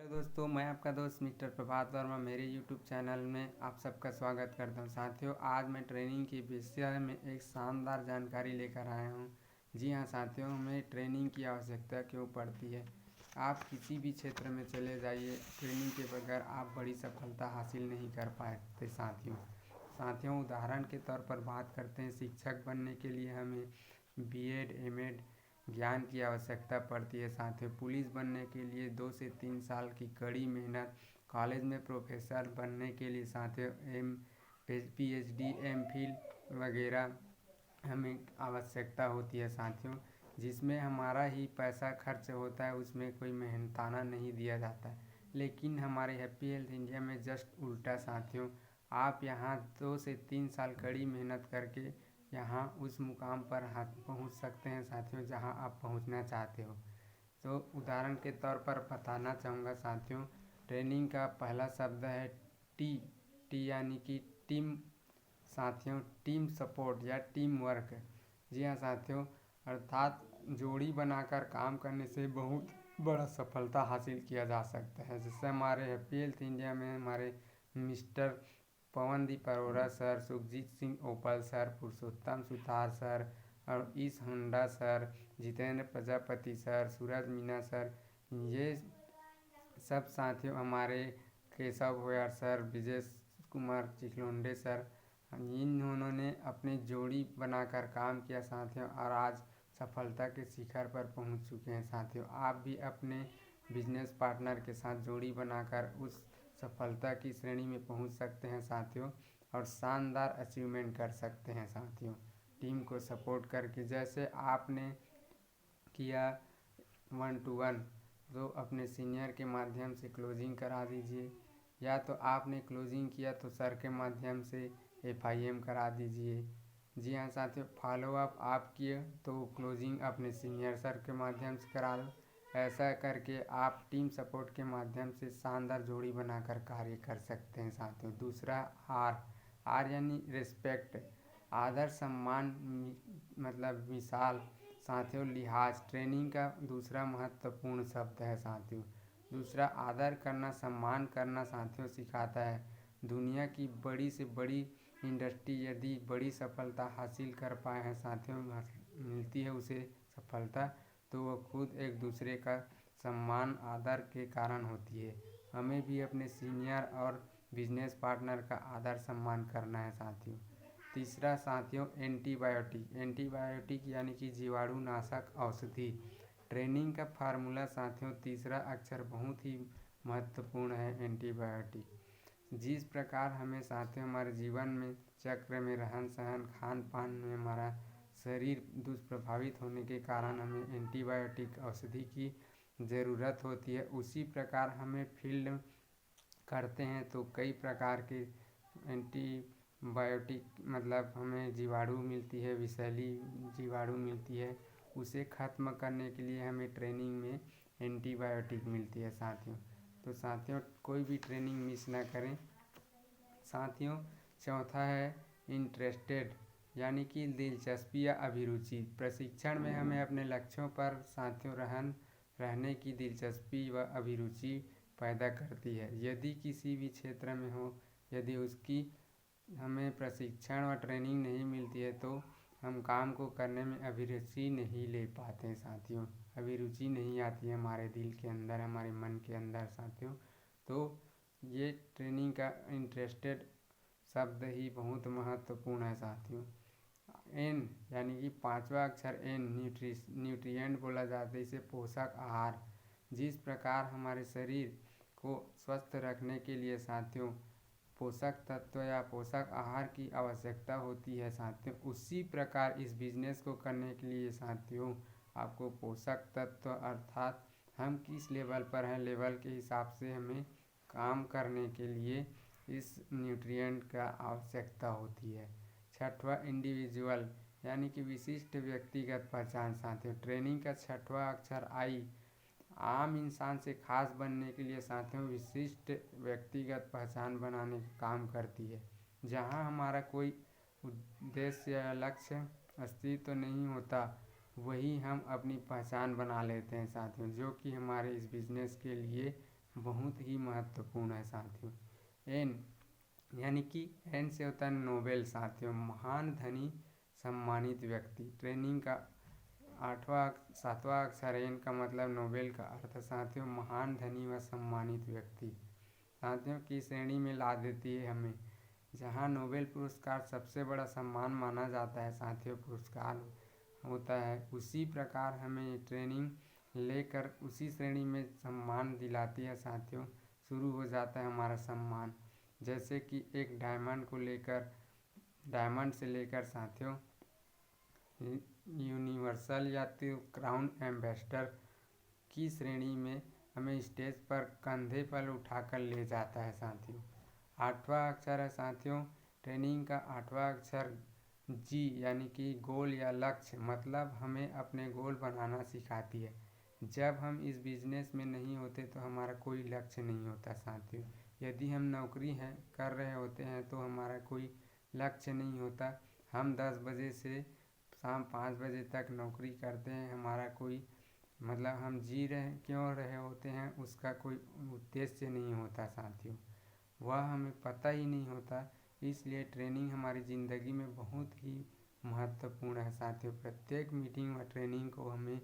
Hello दोस्तों, मैं आपका दोस्त मिस्टर प्रभात वर्मा मेरे यूट्यूब चैनल में आप सबका स्वागत करता हूं। साथियों, आज मैं ट्रेनिंग के विषय में एक शानदार जानकारी लेकर आया हूं। जी हां साथियों, हमें ट्रेनिंग की आवश्यकता क्यों पड़ती है। आप किसी भी क्षेत्र में चले जाइए, ट्रेनिंग के बगैर आप बड़ी सफलता हासिल नहीं कर पाते। साथियों उदाहरण के तौर पर बात करते हैं, शिक्षक बनने के लिए हमें बीएड एमएड ज्ञान की आवश्यकता पड़ती है। साथियों, पुलिस बनने के लिए 2 से 3 साल की कड़ी मेहनत, कॉलेज में प्रोफेसर बनने के लिए साथियों पीएचडी एमफिल वगैरह हमें आवश्यकता होती है साथियों, जिसमें हमारा ही पैसा खर्च होता है, उसमें कोई मेहनताना नहीं दिया जाता है। लेकिन हमारे हैप्पी हेल्थ इंडिया में जस्ट उल्टा साथियों, आप यहाँ 2 से 3 साल कड़ी मेहनत करके यहाँ उस मुकाम पर पहुँच सकते हैं साथियों, जहाँ आप पहुँचना चाहते हो। तो उदाहरण के तौर पर बताना चाहूँगा साथियों, ट्रेनिंग का पहला शब्द है टी। टी यानी कि टीम। साथियों, टीम सपोर्ट या टीम वर्क। जी हाँ साथियों, अर्थात जोड़ी बनाकर काम करने से बहुत बड़ा सफलता हासिल किया जा सकता है। जैसे हमारे हैप्पी हेल्थ इंडिया में हमारे मिस्टर पवनदीप अरोड़ा सर, सुखजीत सिंह ओपल सर, पुरुषोत्तम सुतार सर और ईस हुंडा सर, जितेंद्र प्रजापति सर, सूरज मीना सर, ये सब साथियों हमारे केशव भोयार सर, विजय कुमार चिखलोंडे सर, इन्होंने अपने जोड़ी बनाकर काम किया साथियों, और आज सफलता के शिखर पर पहुंच चुके हैं साथियों। आप भी अपने बिजनेस पार्टनर के साथ जोड़ी बनाकर उस सफलता की श्रेणी में पहुंच सकते हैं साथियों, और शानदार अचीवमेंट कर सकते हैं साथियों, टीम को सपोर्ट करके। जैसे आपने किया 1 to 1, तो अपने सीनियर के माध्यम से क्लोजिंग करा दीजिए, या तो आपने क्लोजिंग किया तो सर के माध्यम से FIM करा दीजिए। जी हाँ साथियों, फॉलो अप आप किए तो क्लोजिंग अपने सीनियर सर के माध्यम से करा लो। ऐसा करके आप टीम सपोर्ट के माध्यम से शानदार जोड़ी बनाकर कार्य कर सकते हैं साथियों। दूसरा आर यानी रिस्पेक्ट, आदर सम्मान, मतलब मिसाल साथियों। लिहाज ट्रेनिंग का दूसरा महत्वपूर्ण शब्द है साथियों। दूसरा आदर करना, सम्मान करना साथियों सिखाता है। दुनिया की बड़ी से बड़ी इंडस्ट्री यदि बड़ी सफलता हासिल कर पाए हैं साथियों, मिलती है उसे सफलता, तो वो खुद एक दूसरे का सम्मान आदर के कारण होती है। हमें भी अपने सीनियर और बिजनेस पार्टनर का आदर सम्मान करना है साथियों। तीसरा साथियों एंटीबायोटिक यानी कि जीवाणुनाशक औषधि। ट्रेनिंग का फार्मूला साथियों, तीसरा अक्षर बहुत ही महत्वपूर्ण है, एंटीबायोटिक। जिस प्रकार हमें साथियों हमारे जीवन में चक्र में रहन सहन खान पान में हमारा शरीर दुष्प्रभावित होने के कारण हमें एंटीबायोटिक औषधि की ज़रूरत होती है, उसी प्रकार हमें फील्ड करते हैं तो कई प्रकार के एंटीबायोटिक, मतलब हमें जीवाणु मिलती है, विषैली जीवाणु मिलती है, उसे ख़त्म करने के लिए हमें ट्रेनिंग में एंटीबायोटिक मिलती है साथियों। तो साथियों, कोई भी ट्रेनिंग मिस ना करें साथियों। चौथा है इंटरेस्टेड, यानी कि दिलचस्पी या अभिरुचि। प्रशिक्षण में हमें अपने लक्ष्यों पर साथियों रहने की दिलचस्पी व अभिरुचि पैदा करती है। यदि किसी भी क्षेत्र में हो, यदि उसकी हमें प्रशिक्षण और ट्रेनिंग नहीं मिलती है तो हम काम को करने में अभिरुचि नहीं ले पाते हैं साथियों, अभिरुचि नहीं आती है हमारे दिल के अंदर, हमारे मन के अंदर साथियों। तो ये ट्रेनिंग का इंटरेस्टेड शब्द ही बहुत महत्वपूर्ण है साथियों। एन यानी कि पांचवा अक्षर एन, न्यूट्रिएंट बोला जाता है इसे, पोषक आहार। जिस प्रकार हमारे शरीर को स्वस्थ रखने के लिए साथियों पोषक तत्व या पोषक आहार की आवश्यकता होती है साथियों, उसी प्रकार इस बिजनेस को करने के लिए साथियों आपको पोषक तत्व, अर्थात हम किस लेवल पर हैं, लेवल के हिसाब से हमें काम करने के लिए इस न्यूट्रिएंट का आवश्यकता होती है। छठवां इंडिविजुअल, यानी कि विशिष्ट व्यक्तिगत पहचान साथियों। ट्रेनिंग का छठवां अक्षर आई, आम इंसान से खास बनने के लिए साथियों विशिष्ट व्यक्तिगत पहचान बनाने का काम करती है। जहां हमारा कोई उद्देश्य या लक्ष्य अस्तित्व नहीं होता, वही हम अपनी पहचान बना लेते हैं साथियों, जो कि हमारे इस बिज़नेस के लिए बहुत ही महत्वपूर्ण है साथियों। एन यानी कि एन से होता है नोबेल साथियों, महान धनी सम्मानित व्यक्ति। ट्रेनिंग का 7वां अक्षर एन का मतलब नोबेल का अर्थ साथियों महान धनी व सम्मानित व्यक्ति साथियों की श्रेणी में ला देती है हमें। जहाँ नोबेल पुरस्कार सबसे बड़ा सम्मान माना जाता है साथियों, पुरस्कार होता है, उसी प्रकार हमें ट्रेनिंग लेकर उसी श्रेणी में सम्मान दिलाती है साथियों। शुरू हो जाता है हमारा सम्मान, जैसे कि एक डायमंड से लेकर साथियों यूनिवर्सल या तो क्राउन एम्बेसडर की श्रेणी में हमें स्टेज पर कंधे पर उठाकर ले जाता है साथियों। 8वां अक्षर है साथियों, ट्रेनिंग का 8वां अक्षर जी यानी कि गोल या लक्ष्य, मतलब हमें अपने गोल बनाना सिखाती है। जब हम इस बिजनेस में नहीं होते तो हमारा कोई लक्ष्य नहीं होता साथियों। यदि हम नौकरी कर रहे होते हैं तो हमारा कोई लक्ष्य नहीं होता। हम 10 बजे से शाम 5 बजे तक नौकरी करते हैं, हमारा कोई मतलब हम क्यों रहे होते हैं उसका कोई उद्देश्य नहीं होता साथियों, वह हमें पता ही नहीं होता। इसलिए ट्रेनिंग हमारी ज़िंदगी में बहुत ही महत्वपूर्ण है साथियों। प्रत्येक मीटिंग व ट्रेनिंग को हमें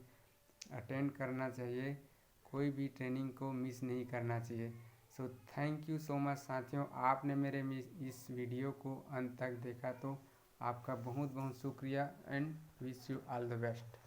अटेंड करना चाहिए, कोई भी ट्रेनिंग को मिस नहीं करना चाहिए। So thank you so much साथियों, आपने मेरे इस वीडियो को अंत तक देखा तो आपका बहुत बहुत शुक्रिया and wish you all the best.